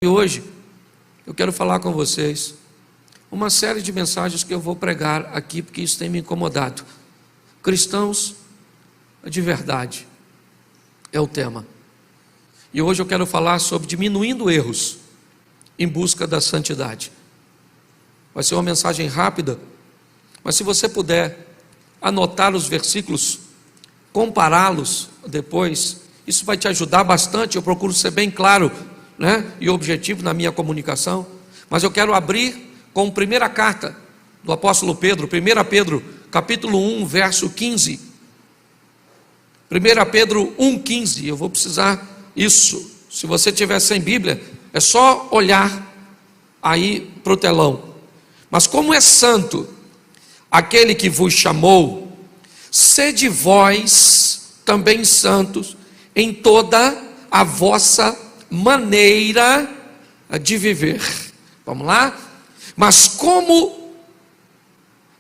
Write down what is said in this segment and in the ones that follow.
E hoje eu quero falar com vocês uma série de mensagens que eu vou pregar aqui, porque isso tem me incomodado. Cristãos de verdade é o tema. E hoje eu quero falar sobre diminuindo erros em busca da santidade. Vai ser uma mensagem rápida, mas se você puder anotar os versículos, compará-los depois, isso vai te ajudar bastante. Eu procuro ser bem claro, e objetivo na minha comunicação. Mas eu quero abrir com a primeira carta do apóstolo Pedro, 1 Pedro, capítulo 1, verso 15. 1 Pedro 1, 15. Eu vou precisar isso. Se você tiver sem Bíblia, é só olhar aí para o telão. Mas como é santo aquele que vos chamou, sede vós também santos em toda a vossa maneira de viver. Vamos lá? Mas como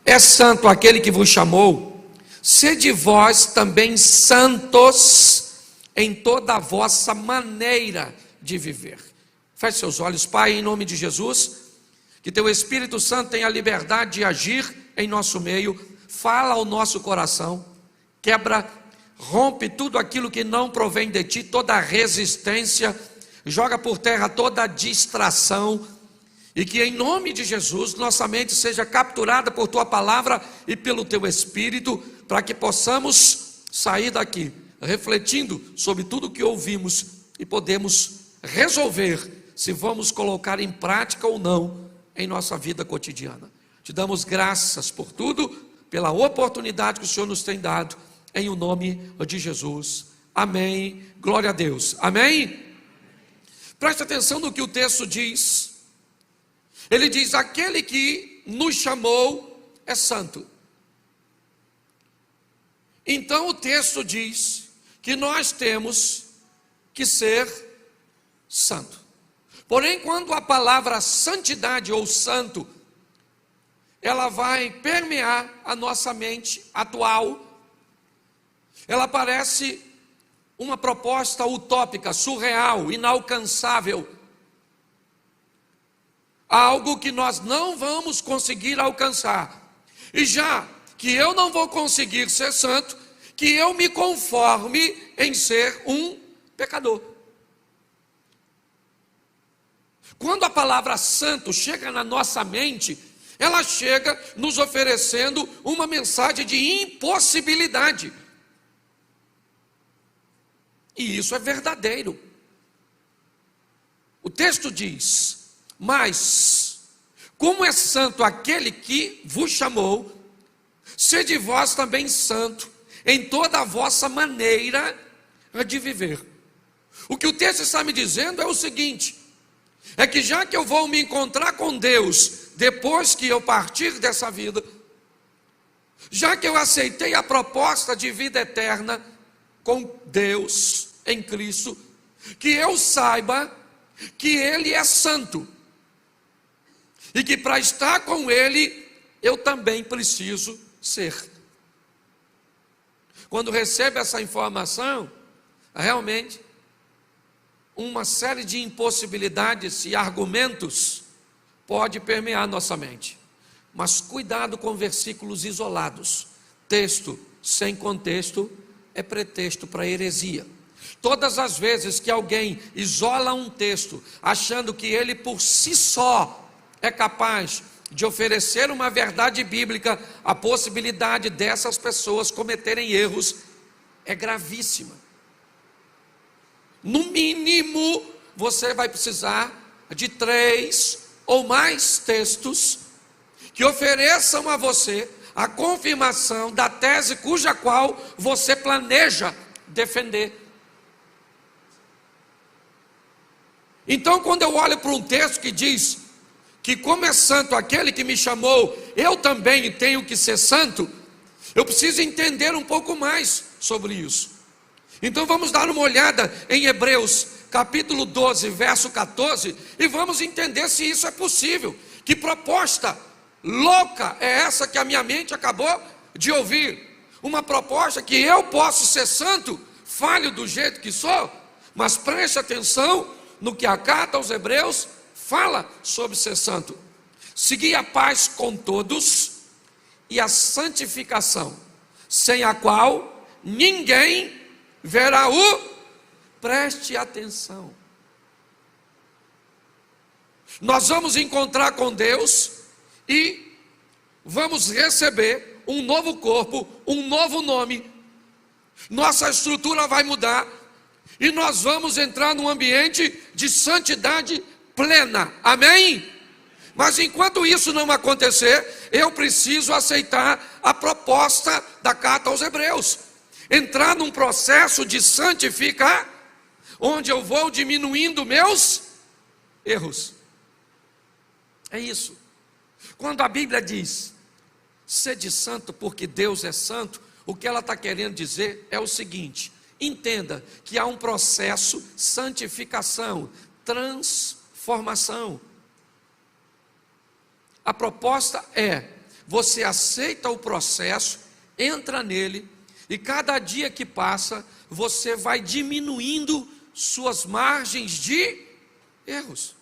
é santo aquele que vos chamou, sede vós também santos em toda a vossa maneira de viver. Feche seus olhos. Pai, em nome de Jesus, que teu Espírito Santo tenha a liberdade de agir em nosso meio, fala ao nosso coração, quebra, rompe tudo aquilo que não provém de ti, toda a resistência, joga por terra toda a distração, e que em nome de Jesus nossa mente seja capturada por tua palavra e pelo teu Espírito, para que possamos sair daqui refletindo sobre tudo que ouvimos e podemos resolver se vamos colocar em prática ou não em nossa vida cotidiana. Te damos graças por tudo, pela oportunidade que o Senhor nos tem dado, em o nome de Jesus. Amém. Glória a Deus. Amém? Preste atenção no que o texto diz. Ele diz: aquele que nos chamou é santo. Então o texto diz que nós temos que ser santo. Porém, quando a palavra santidade ou santo, ela vai permear a nossa mente atual, ela parece uma proposta utópica, surreal, inalcançável, algo que nós não vamos conseguir alcançar. E já que eu não vou conseguir ser santo, que eu me conforme em ser um pecador. Quando a palavra santo chega na nossa mente, ela chega nos oferecendo uma mensagem de impossibilidade. E isso é verdadeiro. O texto diz: mas como é santo aquele que vos chamou, sede vós também santo em toda a vossa maneira de viver. O que o texto está me dizendo é o seguinte: é que já que eu vou me encontrar com Deus depois que eu partir dessa vida, já que eu aceitei a proposta de vida eterna com Deus em Cristo, que eu saiba que Ele é santo, e que para estar com Ele, eu também preciso ser. Quando recebo essa informação, realmente, uma série de impossibilidades e argumentos pode permear nossa mente. Mas cuidado com versículos isolados. Texto sem contexto é pretexto para heresia. Todas as vezes que alguém isola um texto, achando que ele por si só é capaz de oferecer uma verdade bíblica, a possibilidade dessas pessoas cometerem erros é gravíssima. No mínimo, você vai precisar de 3 ou mais textos que ofereçam a você a confirmação da tese cuja qual você planeja defender. Então, quando eu olho para um texto que diz que como é santo aquele que me chamou, eu também tenho que ser santo, eu preciso entender um pouco mais sobre isso. Então vamos dar uma olhada em Hebreus capítulo 12, verso 14, e vamos entender se isso é possível. Que proposta louca é essa que a minha mente acabou de ouvir? Uma proposta que eu posso ser santo, falho do jeito que sou, mas preste atenção no que a carta aos Hebreus fala sobre ser santo. Seguir a paz com todos e a santificação, sem a qual ninguém verá o... Preste atenção. Nós vamos encontrar com Deus e vamos receber um novo corpo, um novo nome. Nossa estrutura vai mudar e nós vamos entrar num ambiente de santidade plena. Amém? Mas enquanto isso não acontecer, eu preciso aceitar a proposta da carta aos Hebreus. Entrar num processo de santificar, onde eu vou diminuindo meus erros. É isso. Quando a Bíblia diz, sede santo porque Deus é santo, o que ela está querendo dizer é o seguinte: entenda que há um processo, santificação, transformação. A proposta é, você aceita o processo, entra nele, e cada dia que passa, você vai diminuindo suas margens de erros.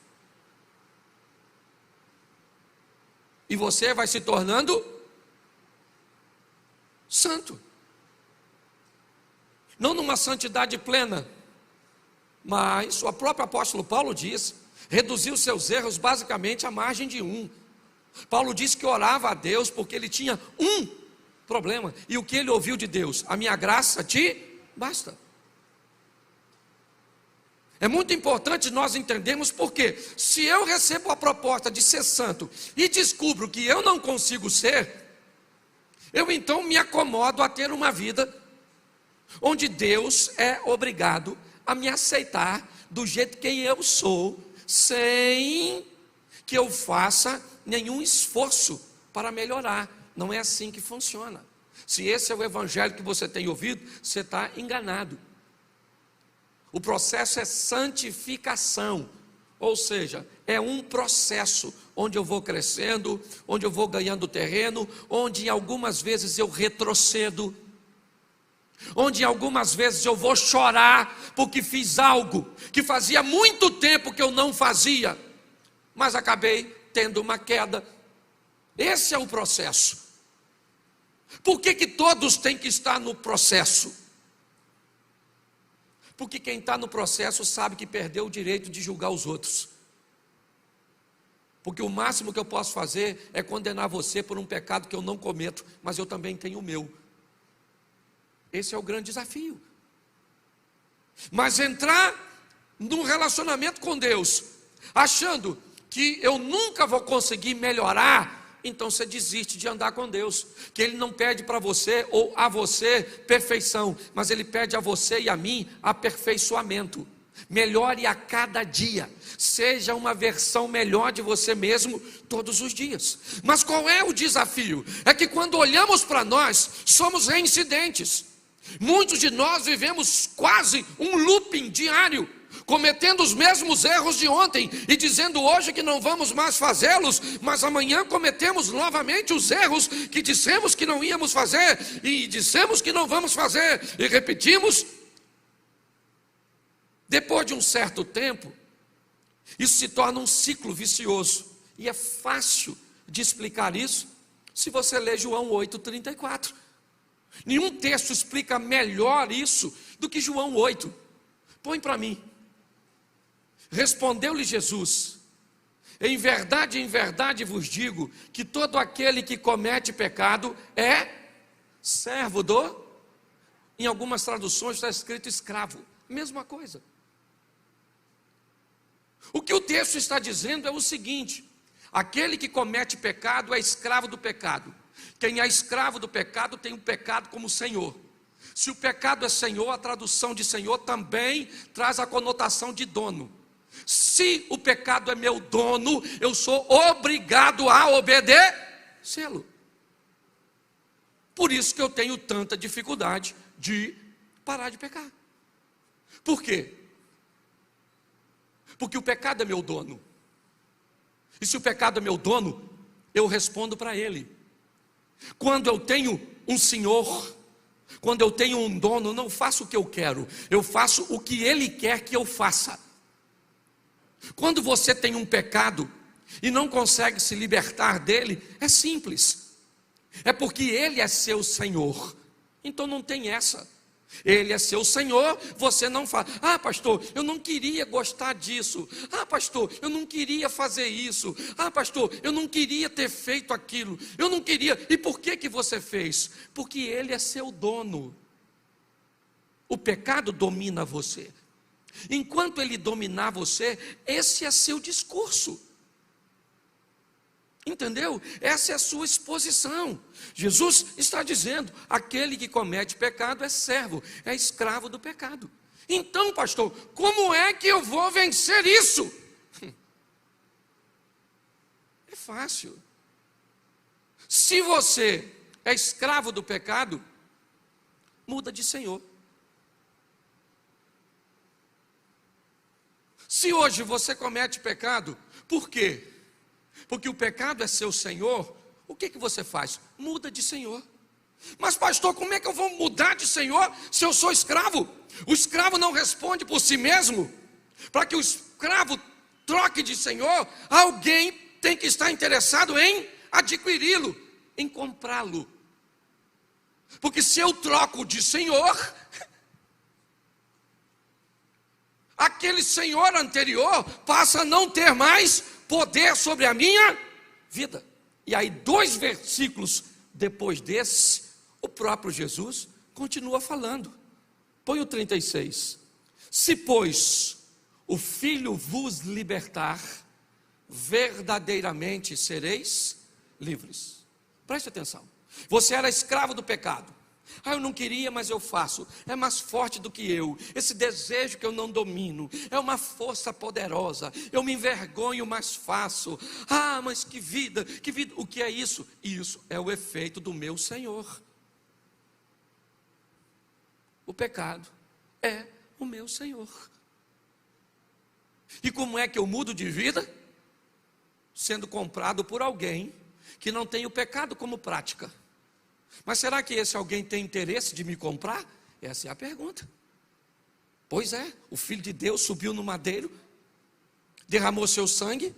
E você vai se tornando santo. Não numa santidade plena, mas o próprio apóstolo Paulo diz, reduziu seus erros basicamente à margem de um. Paulo disse que orava a Deus porque ele tinha um problema. E o que ele ouviu de Deus? A minha graça te basta. É muito importante nós entendermos porque, se eu recebo a proposta de ser santo e descubro que eu não consigo ser, eu então me acomodo a ter uma vida onde Deus é obrigado a me aceitar do jeito que eu sou, sem que eu faça nenhum esforço para melhorar. Não é assim que funciona. Se esse é o evangelho que você tem ouvido, você está enganado. O processo é santificação, ou seja, é um processo onde eu vou crescendo, onde eu vou ganhando terreno, onde algumas vezes eu retrocedo, onde algumas vezes eu vou chorar porque fiz algo que fazia muito tempo que eu não fazia, mas acabei tendo uma queda. Esse é o processo. Por que todos têm que estar no processo? Porque quem está no processo sabe que perdeu o direito de julgar os outros. Porque o máximo que eu posso fazer é condenar você por um pecado que eu não cometo, mas eu também tenho o meu. Esse é o grande desafio. Mas entrar num relacionamento com Deus, achando que eu nunca vou conseguir melhorar, então você desiste de andar com Deus, que Ele não pede para você ou a você perfeição, mas Ele pede a você e a mim aperfeiçoamento. Melhore a cada dia, seja uma versão melhor de você mesmo todos os dias. Mas qual é o desafio? É que quando olhamos para nós, somos reincidentes. Muitos de nós vivemos quase um looping diário, cometendo os mesmos erros de ontem e dizendo hoje que não vamos mais fazê-los, mas amanhã cometemos novamente os erros que dissemos que não íamos fazer e dissemos que não vamos fazer e repetimos. Depois de um certo tempo, isso se torna um ciclo vicioso, e é fácil de explicar isso se você ler João 8,34. Nenhum texto explica melhor isso do que João 8. Põe para mim. Respondeu-lhe Jesus: em verdade vos digo que todo aquele que comete pecado é servo do... Em algumas traduções está escrito escravo. Mesma coisa. O que o texto está dizendo é o seguinte: aquele que comete pecado é escravo do pecado. Quem é escravo do pecado tem o pecado como senhor. Se o pecado é senhor, a tradução de senhor também traz a conotação de dono. Se o pecado é meu dono, eu sou obrigado a obedecê-lo. Por isso que eu tenho tanta dificuldade de parar de pecar. Por quê? Porque o pecado é meu dono. E se o pecado é meu dono, eu respondo para ele. Quando eu tenho um senhor, quando eu tenho um dono, não faço o que eu quero, eu faço o que ele quer que eu faça. Quando você tem um pecado e não consegue se libertar dele, é simples. É porque ele é seu Senhor. Então não tem essa. Ele é seu Senhor, você não fala: ah, pastor, eu não queria gostar disso. Ah, pastor, eu não queria fazer isso. Ah, pastor, eu não queria ter feito aquilo. Eu não queria. E por que você fez? Porque ele é seu dono. O pecado domina você. Enquanto ele dominar você, esse é seu discurso. Entendeu? Essa é a sua exposição. Jesus está dizendo: aquele que comete pecado é servo, é escravo do pecado. Então, pastor, como é que eu vou vencer isso? É fácil. Se você é escravo do pecado, muda de senhor. Se hoje você comete pecado, por quê? Porque o pecado é seu senhor, o que você faz? Muda de senhor. Mas pastor, como é que eu vou mudar de senhor se eu sou escravo? O escravo não responde por si mesmo. Para que o escravo troque de senhor, alguém tem que estar interessado em adquiri-lo, em comprá-lo. Porque se eu troco de senhor, aquele senhor anterior passa a não ter mais poder sobre a minha vida. E aí 2 versículos depois desse, o próprio Jesus continua falando. Põe o 36. Se, pois, o Filho vos libertar, verdadeiramente sereis livres. Preste atenção. Você era escravo do pecado. Ah, eu não queria, mas eu faço. É mais forte do que eu. Esse desejo que eu não domino é uma força poderosa. Eu me envergonho, mas faço. Ah, mas que vida, que vida. O que é isso? Isso é o efeito do meu Senhor. O pecado é o meu Senhor. E como é que eu mudo de vida? Sendo comprado por alguém que não tem o pecado como prática. Mas será que esse alguém tem interesse de me comprar? Essa é a pergunta. Pois é, o Filho de Deus subiu no madeiro, derramou seu sangue,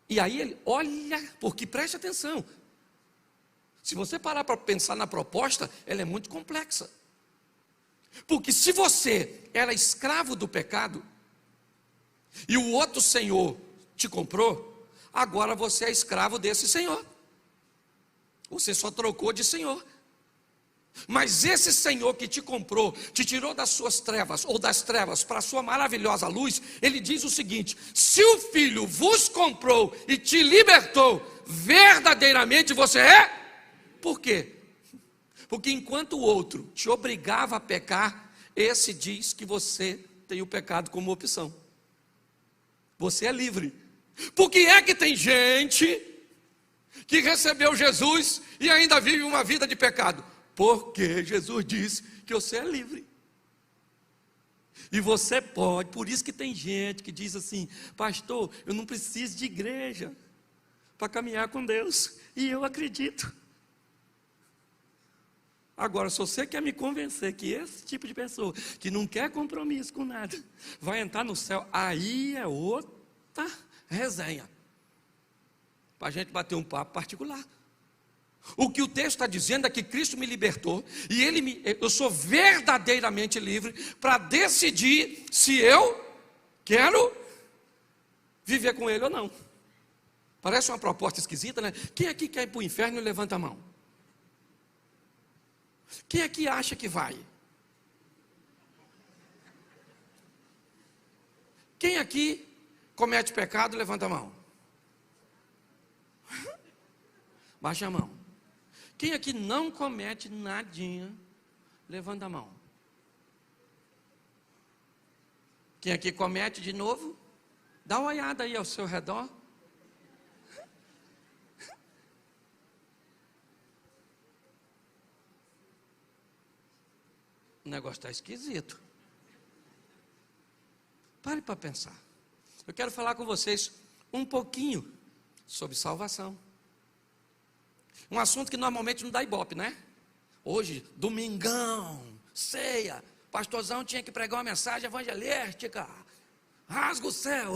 e aí ele, olha, porque preste atenção, se você parar para pensar na proposta, ela é muito complexa. Porque se você era escravo do pecado, e o outro senhor te comprou, agora você é escravo desse senhor. Você só trocou de senhor. Mas esse Senhor que te comprou, te tirou das suas trevas, ou das trevas para a sua maravilhosa luz, ele diz o seguinte: se o Filho vos comprou e te libertou, verdadeiramente você é? Por quê? Porque enquanto o outro te obrigava a pecar, esse diz que você tem o pecado como opção. Você é livre. Por que é que tem gente que recebeu Jesus e ainda vive uma vida de pecado? Porque Jesus disse que você é livre. E você pode. Por isso que tem gente que diz assim: pastor, eu não preciso de igreja para caminhar com Deus. E eu acredito. Agora, se você quer me convencer que esse tipo de pessoa, que não quer compromisso com nada, vai entrar no céu, aí é outra resenha, para a gente bater um papo particular. O que o texto está dizendo é que Cristo me libertou, e eu sou verdadeiramente livre para decidir se eu quero viver com Ele ou não. Parece uma proposta esquisita, né? Quem aqui quer ir para o inferno, levanta a mão. Quem aqui acha que vai? Quem aqui comete pecado, levanta a mão. Baixa a mão. Quem aqui não comete nadinha, levanta a mão. Quem aqui comete de novo, dá uma olhada aí ao seu redor. O negócio está esquisito. Pare para pensar. Eu quero falar com vocês um pouquinho sobre salvação. Um assunto que normalmente não dá ibope, né? Hoje, domingão, ceia, pastorzão tinha que pregar uma mensagem evangelística. rasga o céu.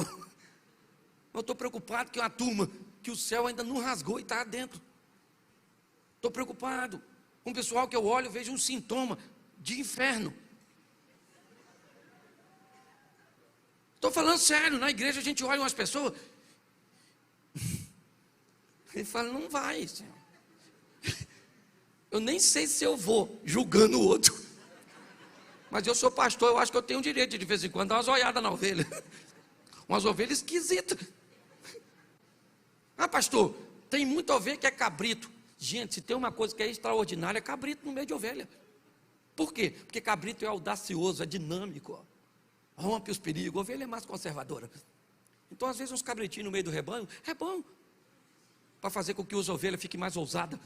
Eu estou preocupado que uma turma que o céu ainda não rasgou e está dentro. Estou preocupado com o pessoal que eu olho e vejo um sintoma de inferno. Estou falando sério, na igreja a gente olha umas pessoas e fala, não vai, Senhor. Eu nem sei se eu vou julgando o outro. Mas eu sou pastor, eu acho que eu tenho o direito de vez em quando dar umas olhadas na ovelha. Umas ovelhas esquisitas. Ah, pastor, tem muita ovelha que é cabrito. Gente, se tem uma coisa que é extraordinária, é cabrito no meio de ovelha. Por quê? Porque cabrito é audacioso, é dinâmico. Rompe os perigos, ovelha é mais conservadora. Então, às vezes, uns cabritinhos no meio do rebanho, é bom. Para fazer com que as ovelhas fiquem mais ousadas.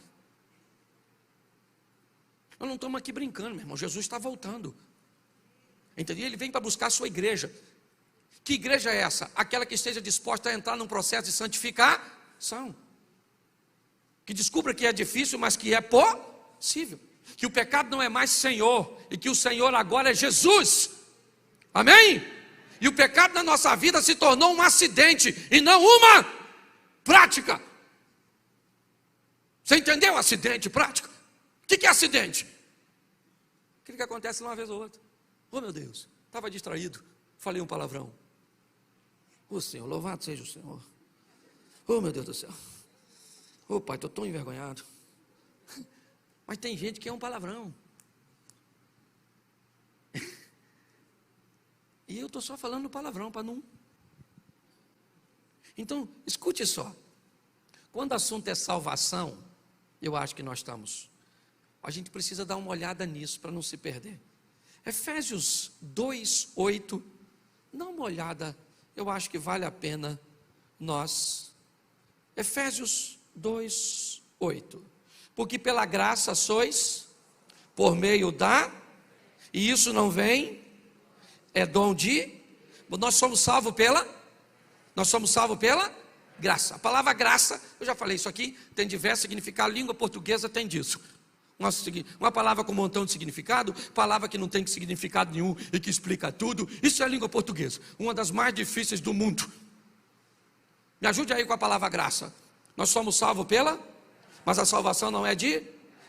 Nós não estamos aqui brincando, meu irmão. Jesus está voltando. Entendeu? Ele vem para buscar a sua igreja. Que igreja é essa? Aquela que esteja disposta a entrar num processo de santificação. Que descubra que é difícil, mas que é possível. Que o pecado não é mais Senhor, e que o Senhor agora é Jesus. Amém? E o pecado na nossa vida se tornou um acidente, e não uma prática. Você entendeu? Acidente, prática. O que é acidente? Aquilo que acontece uma vez ou outra. Oh, meu Deus, estava distraído, falei um palavrão. Oh, Senhor, louvado seja o Senhor. Oh, meu Deus do céu. Oh, Pai, estou tão envergonhado. Mas tem gente que é um palavrão. E eu estou só falando palavrão para não. Então, escute só. Quando o assunto é salvação, eu acho que nós estamos. A gente precisa dar uma olhada nisso para não se perder. Efésios 2:8. Dá uma olhada. Eu acho que vale a pena nós. Efésios 2:8. Porque pela graça sois, por meio da, e isso não vem, é dom de, nós somos salvos pela graça. A palavra graça, eu já falei isso aqui, tem diversos significados, a língua portuguesa tem disso. Uma palavra com um montão de significado, palavra que não tem significado nenhum e que explica tudo, isso é a língua portuguesa, uma das mais difíceis do mundo. Me ajude aí com a palavra graça. Nós somos salvos mas a salvação não é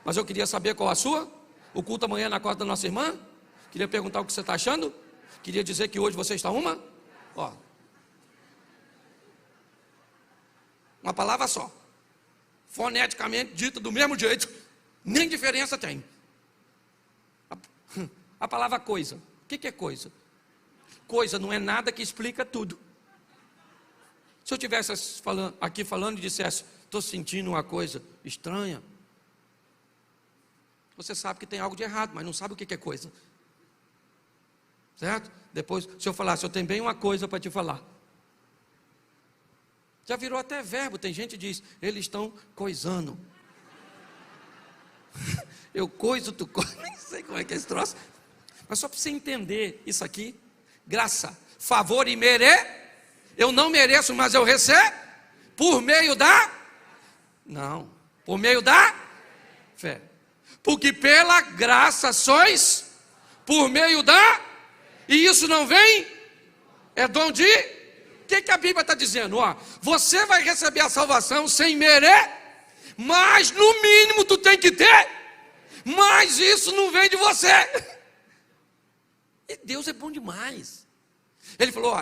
mas eu queria saber qual a sua. O culto amanhã na casa da nossa irmã, queria perguntar o que você está achando, queria dizer que hoje você está uma palavra só, foneticamente dita do mesmo jeito, nem diferença tem. A palavra coisa, o que é coisa? Coisa não é nada que explica tudo. Se eu estivesse aqui falando e dissesse, estou sentindo uma coisa estranha, você sabe que tem algo de errado, mas não sabe o que é coisa. Certo? Depois, se eu falasse, eu tenho bem uma coisa para te falar. Já virou até verbo, tem gente que diz, eles estão coisando. Eu coiso, tu coisa, nem sei como é que é esse troço. Mas só para você entender isso aqui, graça, favor e eu não mereço, mas eu recebo, por meio por meio da fé. Porque pela graça sois, por meio e isso não vem, é dom de, o que a Bíblia está dizendo? Você vai receber a salvação sem mas no mínimo tu tem que ter, mas isso não vem de você. E Deus é bom demais. Ele falou,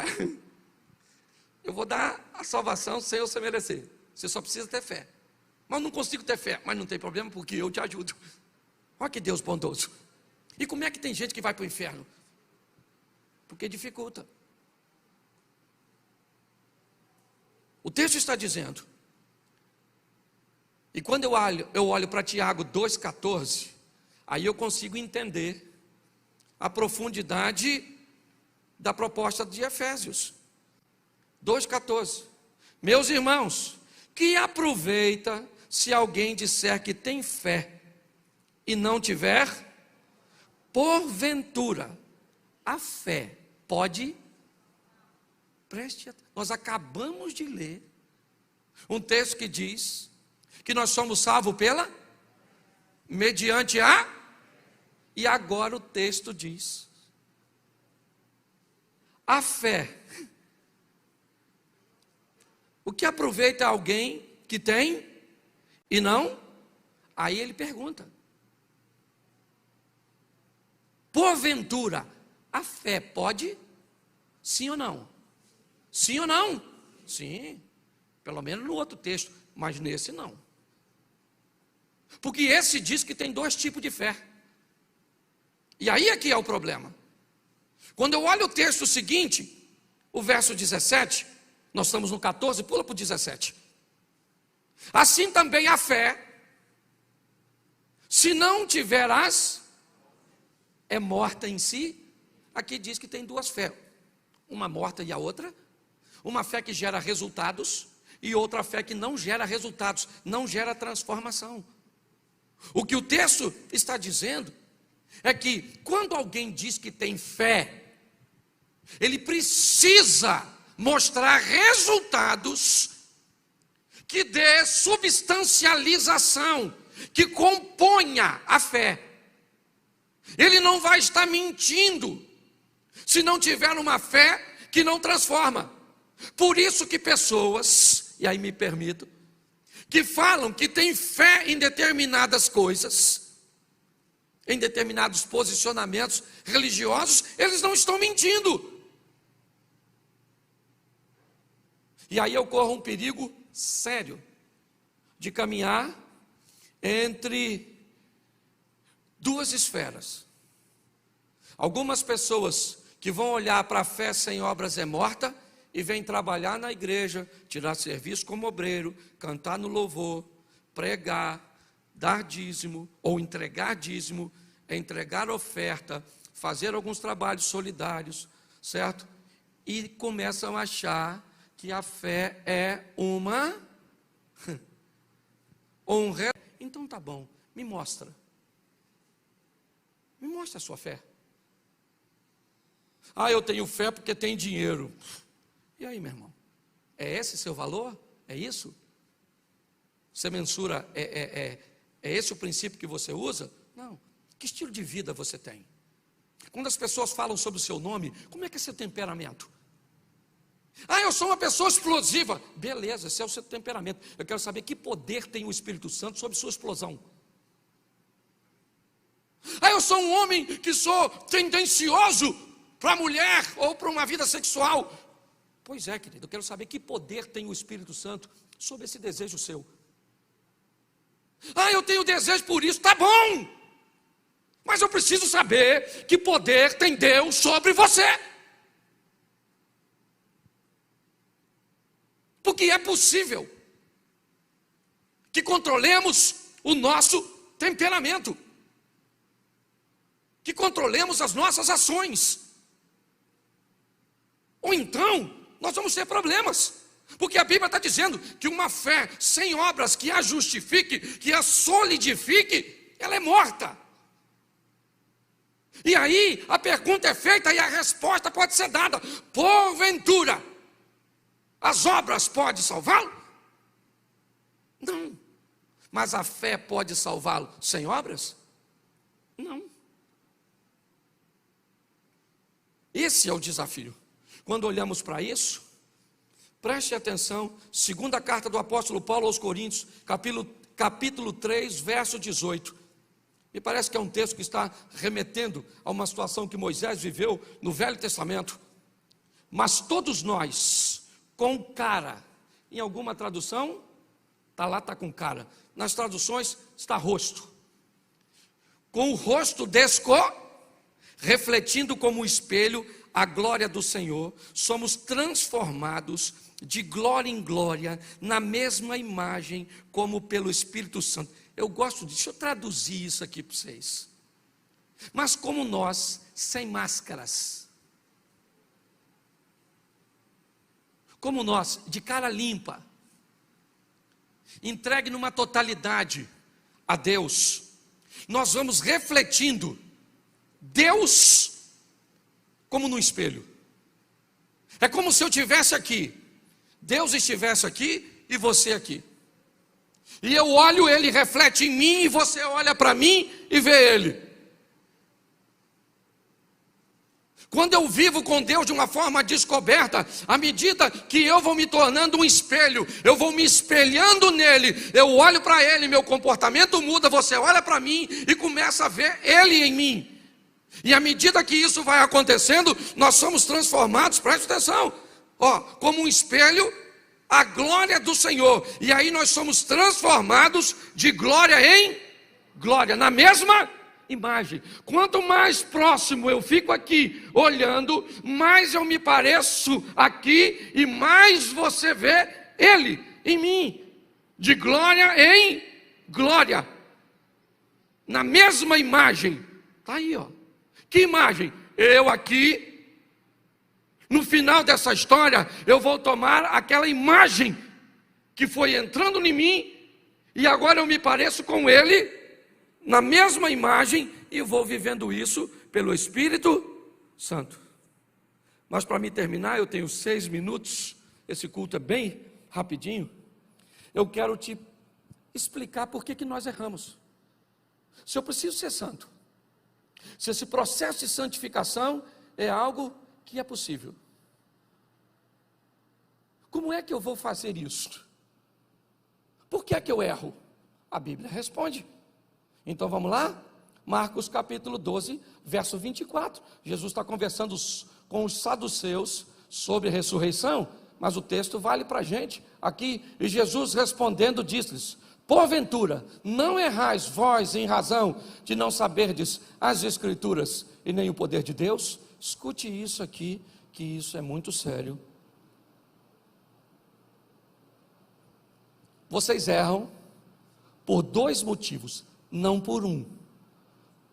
eu vou dar a salvação sem você merecer, você só precisa ter fé. Mas não consigo ter fé, mas não tem problema porque eu te ajudo. Olha que Deus bondoso. E como é que tem gente que vai para o inferno? Porque dificulta. O texto está dizendo, e quando eu olho para Tiago 2,14, aí eu consigo entender a profundidade da proposta de Efésios 2,14. Meus irmãos, que aproveita se alguém disser que tem fé e não tiver, porventura, a fé pode, nós acabamos de ler um texto que diz que nós somos salvos mediante e agora o texto diz, a fé O que aproveita alguém que tem e não? Aí ele pergunta: porventura, a fé pode? Sim ou não? Sim ou não? Sim, pelo menos no outro texto, mas nesse não. Porque esse diz que tem dois tipos de fé. E aí é que é o problema. Quando eu olho o texto seguinte, o verso 17, nós estamos no 14, pula para o 17. Assim também a fé, se não tiverás, é morta em si. Aqui diz que tem duas fés, uma morta e a outra. Uma fé que gera resultados e outra fé que não gera resultados, não gera transformação. O que o texto está dizendo é que quando alguém diz que tem fé, ele precisa mostrar resultados que dê substancialização, que componha a fé. Ele não vai estar mentindo se não tiver uma fé que não transforma. Por isso que pessoas, e aí me permito, que falam que têm fé em determinadas coisas, em determinados posicionamentos religiosos, eles não estão mentindo. E aí eu corro um perigo sério de caminhar entre duas esferas. Algumas pessoas que vão olhar para a fé sem obras é morta e vêm trabalhar na igreja, tirar serviço como obreiro, cantar no louvor, pregar, dar dízimo ou entregar dízimo, entregar oferta, fazer alguns trabalhos solidários, certo? E começam a achar que a fé é uma honra. Então tá bom, me mostra. Me mostra a sua fé. Ah, eu tenho fé porque tem dinheiro. E aí, meu irmão? É esse seu valor? É isso? Você mensura, é esse o princípio que você usa? Não. Que estilo de vida você tem? Quando as pessoas falam sobre o seu nome, como é que é seu temperamento? Ah, eu sou uma pessoa explosiva. Beleza, esse é o seu temperamento. Eu quero saber que poder tem o Espírito Santo sobre sua explosão. Ah, eu sou um homem que sou tendencioso para a mulher ou para uma vida sexual. Pois é, querido, eu quero saber que poder tem o Espírito Santo sobre esse desejo seu. Ah, eu tenho desejo por isso, tá bom. Mas eu preciso saber que poder tem Deus sobre você. Porque é possível que controlemos o nosso temperamento, que controlemos as nossas ações. Ou então, nós vamos ter problemas, porque a Bíblia está dizendo que uma fé sem obras que a justifique, que a solidifique, ela é morta. E aí, a pergunta é feita e a resposta pode ser dada: porventura, as obras podem salvá-lo? Não. Mas a fé pode salvá-lo sem obras? Não. Esse é o desafio. Quando olhamos para isso, preste atenção, segunda carta do apóstolo Paulo aos Coríntios, capítulo 3, verso 18. Me parece que é um texto que está remetendo a uma situação que Moisés viveu no Velho Testamento. Mas todos nós, com cara, em alguma tradução, está lá, está com cara. Nas traduções, está rosto. Com o rosto refletindo como um espelho a glória do Senhor, somos transformados de glória em glória, na mesma imagem, como pelo Espírito Santo. Eu gosto disso, deixa eu traduzir isso aqui para vocês. Mas como nós, sem máscaras, como nós, de cara limpa, entregue numa totalidade a Deus, nós vamos refletindo Deus como no espelho. É como se eu estivesse aqui, Deus estivesse aqui e você aqui. E eu olho, Ele reflete em mim, e você olha para mim e vê Ele. Quando eu vivo com Deus de uma forma descoberta, à medida que eu vou me tornando um espelho, eu vou me espelhando nele, eu olho para ele, meu comportamento muda, você olha para mim e começa a ver ele em mim. E à medida que isso vai acontecendo, nós somos transformados, preste atenção, como um espelho, a glória do Senhor. E aí nós somos transformados de glória em glória, na mesma imagem. Quanto mais próximo eu fico aqui olhando, mais eu me pareço aqui e mais você vê ele em mim, de glória em glória, na mesma imagem. Está aí, que imagem? Eu aqui. No final dessa história, eu vou tomar aquela imagem que foi entrando em mim, e agora eu me pareço com ele, na mesma imagem, e vou vivendo isso pelo Espírito Santo. Mas para me terminar, eu tenho 6 minutos, esse culto é bem rapidinho. Eu quero te explicar por que nós erramos. Se eu preciso ser santo, se esse processo de santificação é algo que é possível, como é que eu vou fazer isso? Por que é que eu erro? A Bíblia responde. Então vamos lá? Marcos capítulo 12, verso 24. Jesus está conversando com os saduceus sobre a ressurreição, mas o texto vale para a gente aqui. E Jesus respondendo disse-lhes: porventura, não errais vós em razão de não saberdes as Escrituras e nem o poder de Deus? Escute isso aqui, que isso é muito sério. Vocês erram por 2 motivos, não por um,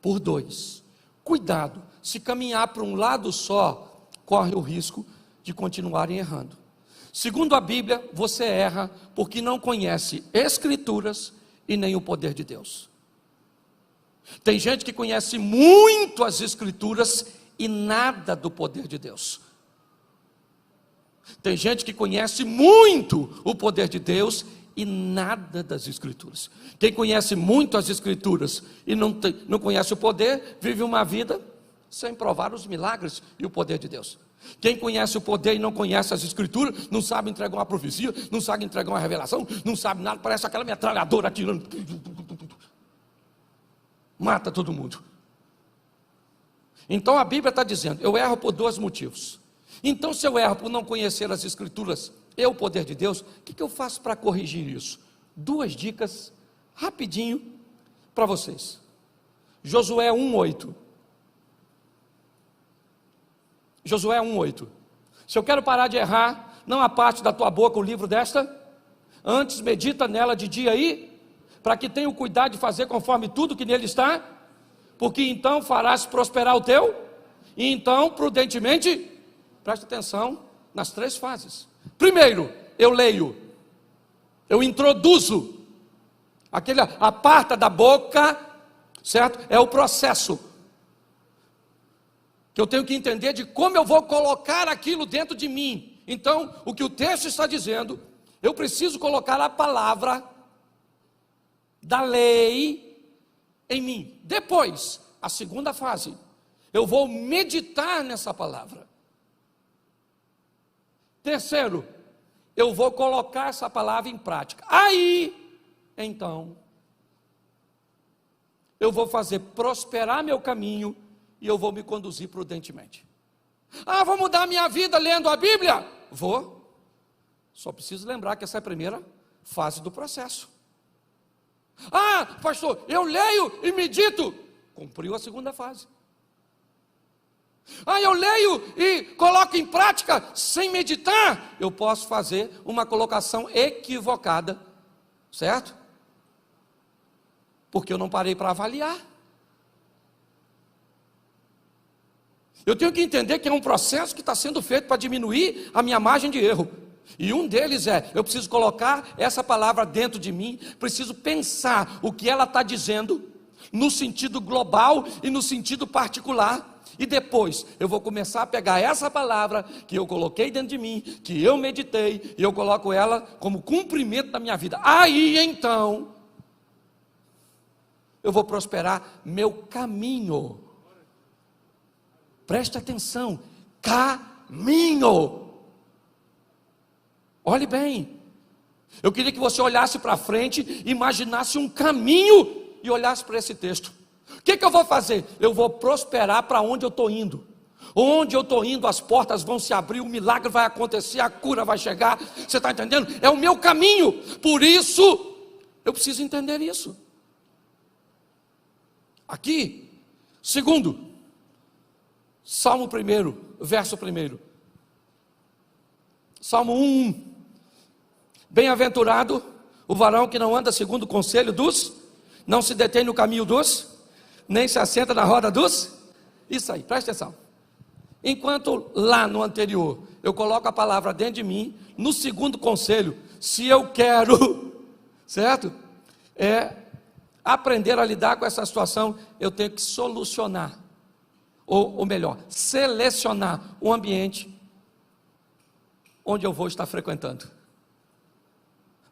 por 2. Cuidado, se caminhar para um lado só, corre o risco de continuarem errando. Segundo a Bíblia, você erra porque não conhece Escrituras e nem o poder de Deus. Tem gente que conhece muito as Escrituras e nada do poder de Deus. Tem gente que conhece muito o poder de Deus e nada das Escrituras. Quem conhece muito as Escrituras e não conhece o poder, vive uma vida sem provar os milagres e o poder de Deus. Quem conhece o poder e não conhece as Escrituras, não sabe entregar uma profecia, não sabe entregar uma revelação, não sabe nada, parece aquela metralhadora atirando, mata todo mundo. Então a Bíblia está dizendo, eu erro por 2 motivos. Então se eu erro por não conhecer as Escrituras e o poder de Deus, o que eu faço para corrigir isso? 2 dicas, rapidinho, para vocês. Josué 1:8. Josué 1:8. Se eu quero parar de errar, não aparte da tua boca o livro desta, antes medita nela de dia aí, para que tenha o cuidado de fazer conforme tudo que nele está, porque então farás prosperar o teu, e então prudentemente, preste atenção nas 3 fases. Primeiro, eu leio, eu introduzo, aquele aparta da boca, certo? É o processo, que eu tenho que entender de como eu vou colocar aquilo dentro de mim. Então, o que o texto está dizendo, eu preciso colocar a palavra da lei em mim. Depois, a segunda fase, eu vou meditar nessa palavra. Terceiro, eu vou colocar essa palavra em prática. Aí, então, eu vou fazer prosperar meu caminho e eu vou me conduzir prudentemente. Vou mudar minha vida lendo a Bíblia? Vou. Só preciso lembrar que essa é a primeira fase do processo. Pastor, eu leio e medito. Cumpriu a segunda fase. Eu leio e coloco em prática sem meditar. Eu posso fazer uma colocação equivocada, certo? Porque eu não parei para avaliar. Eu tenho que entender que é um processo que está sendo feito para diminuir a minha margem de erro. E um deles eu preciso colocar essa palavra dentro de mim, preciso pensar o que ela está dizendo, no sentido global e no sentido particular. E depois eu vou começar a pegar essa palavra que eu coloquei dentro de mim, que eu meditei, e eu coloco ela como cumprimento da minha vida. Aí então, eu vou prosperar meu caminho. Preste atenção, caminho. Olhe bem. Eu queria que você olhasse para frente, imaginasse um caminho e olhasse para esse texto. O que eu vou fazer? Eu vou prosperar para onde eu estou indo. Onde eu estou indo, as portas vão se abrir, o milagre vai acontecer, a cura vai chegar. Você está entendendo? É o meu caminho. Por isso, eu preciso entender isso. Aqui, segundo, Salmo 1, verso 1. Salmo 1:1. Bem-aventurado o varão que não anda segundo o conselho dos, não se detém no caminho dos, nem se assenta na roda dos. Isso aí, presta atenção. Enquanto lá no anterior eu coloco a palavra dentro de mim, no segundo conselho, se eu quero, certo? Aprender a lidar com essa situação, eu tenho que solucionar, ou melhor, selecionar o ambiente onde eu vou estar frequentando.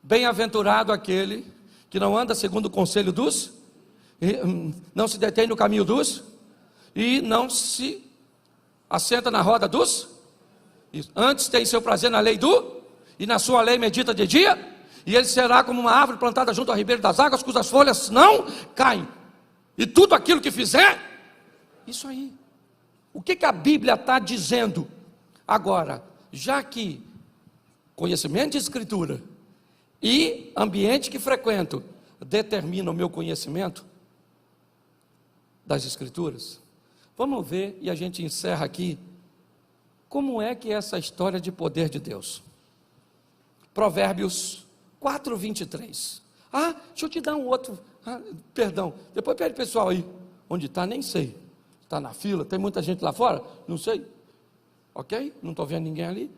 Bem-aventurado aquele que não anda segundo o conselho dos, não se detém no caminho dos, e não se assenta na roda dos. Antes tem seu prazer na lei e na sua lei medita de dia, e ele será como uma árvore plantada junto ao ribeiro das águas, cujas folhas não caem, e tudo aquilo que fizer, isso aí. O que a Bíblia está dizendo? Agora, já que conhecimento de Escritura e ambiente que frequento determina o meu conhecimento das Escrituras, vamos ver, e a gente encerra aqui, como é que é essa história de poder de Deus. Provérbios 4:23. Deixa eu te dar um outro, perdão, depois pede pessoal aí, onde está, nem sei, está na fila, tem muita gente lá fora, não sei, ok? Não estou vendo ninguém ali,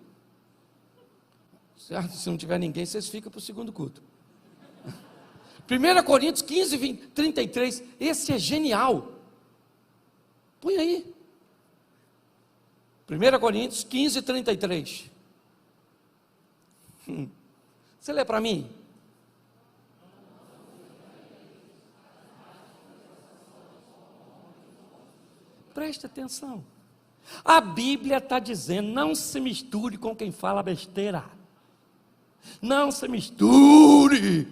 certo? Se não tiver ninguém, vocês ficam para o segundo culto. 1 Coríntios 15:33, esse é genial. Põe aí. 1 Coríntios 15:33. Você lê para mim? Preste atenção. A Bíblia está dizendo, não se misture com quem fala besteira. Não se misture.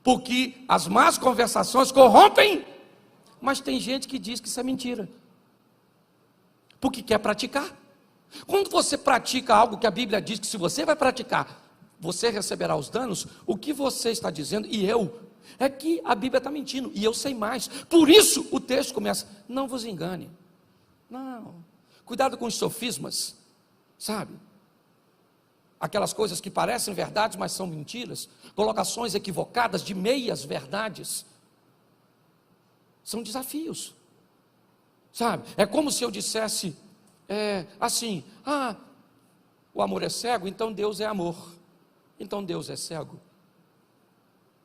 Porque as más conversações corrompem. Mas tem gente que diz que isso é mentira, porque quer praticar. Quando você pratica algo que a Bíblia diz que se você vai praticar, você receberá os danos, o que você está dizendo, e eu, é que a Bíblia está mentindo, e eu sei mais. Por isso o texto começa, não vos engane. Não, cuidado com os sofismas, sabe? Aquelas coisas que parecem verdades, mas são mentiras, colocações equivocadas de meias verdades. São desafios, sabe? É como se eu dissesse assim, o amor é cego, então Deus é amor, então Deus é cego.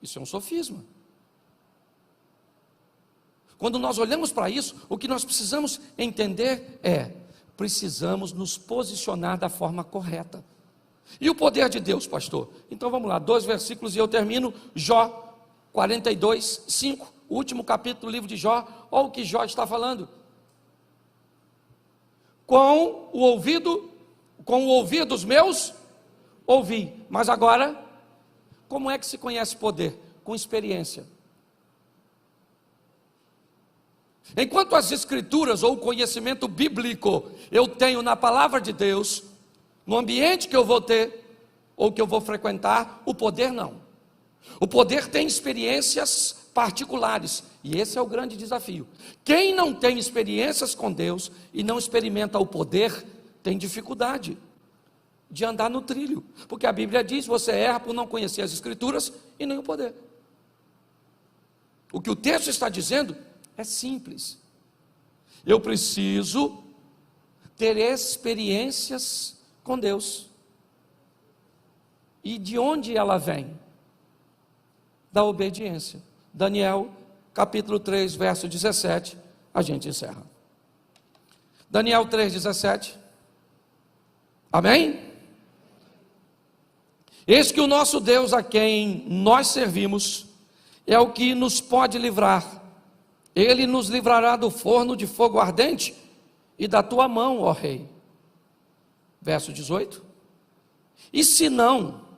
Isso é um sofisma. Quando nós olhamos para isso, o que nós precisamos entender precisamos nos posicionar da forma correta. E o poder de Deus, pastor? Então vamos lá, 2 versículos e eu termino. Jó 42:5, o último capítulo do livro de Jó. Olha o que Jó está falando. Com o ouvir dos meus, ouvi. Mas agora, como é que se conhece poder? Com experiência. Enquanto as escrituras ou o conhecimento bíblico eu tenho na palavra de Deus, no ambiente que eu vou ter, ou que eu vou frequentar, o poder não. O poder tem experiências particulares, e esse é o grande desafio. Quem não tem experiências com Deus e não experimenta o poder, tem dificuldade de andar no trilho, porque a Bíblia diz, você erra por não conhecer as escrituras e nem o poder. O que o texto está dizendo é simples. Eu preciso ter experiências com Deus. E de onde ela vem? Da obediência. Daniel, capítulo 3, verso 17, a gente encerra. Daniel 3:17. Amém? Eis que o nosso Deus, a quem nós servimos, é o que nos pode livrar. Ele nos livrará do forno de fogo ardente e da tua mão, ó rei. Verso 18. E se não,